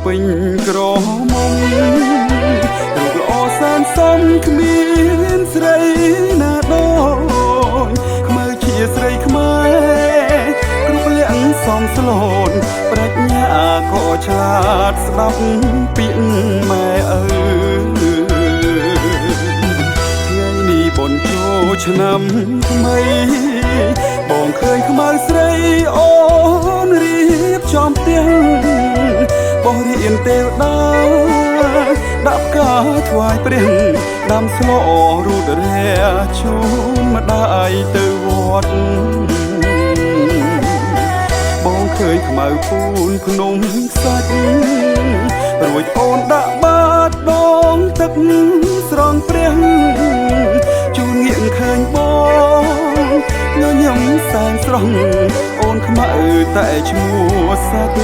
ពេញក្រមុំរូបល្អសានសំគ្មានស្រីណាដូចខ្មៅជាស្រីខ្មែរគ្រប់លក្ខសំស្លូនប្រាជ្ញាក៏ឆ្លាតស្ដាប់ពាក្យម៉ែឪថ្ងៃនេះបនចូលឆ្នាំថ្មីបងឃើញខ្មៅស្រីអូនរៀបចំផ្ទះបងរៀនទេវតាដាក់ផ្កាថ្វាយព្រះដាំស្លរូតរែជូនម្ដាយទៅវត្តបងឃើញខ្មៅពូនភ្នំខ្សាច់រួចអូនដាក់បាតដងទឹកស្រង់ព្រះជូនងាកឃើញបងញញឹមសែនស្រស់អូនខ្មៅតែឈ្មោះសាច់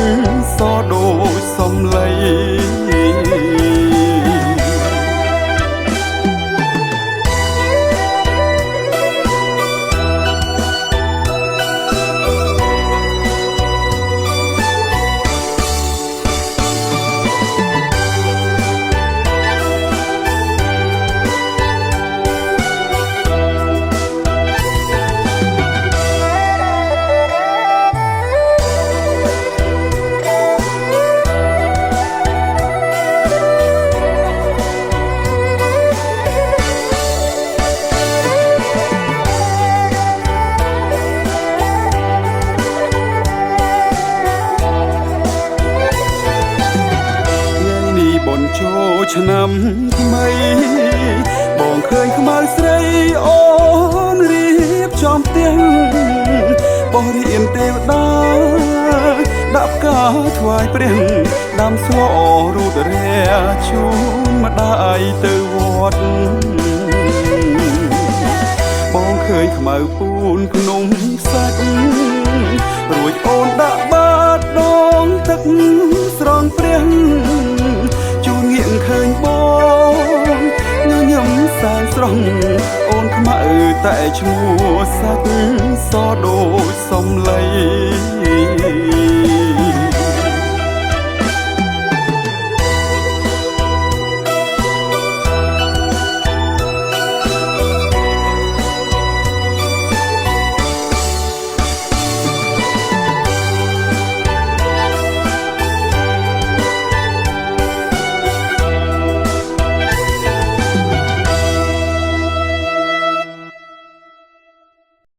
សដូចសំឡីចូលឆ្នាំថ្មីបងឃើញខ្មៅស្រីអូនរៀបចំផ្ទះបងរៀនទេវតាដាក់ផ្កាថ្វាយព្រះដាំស្លរូតរែជូនម្ដាយទៅវត្តបងឃើញខ្មៅពូនភ្នំខ្សាច់រួចអូនដាក់បាតដងទឹកស្រង់ព្រះជូនងាកឃើញបងញញឹមសែនស្រស់អូនខ្មៅតែឈ្មោះសាច់សដូចសំឡី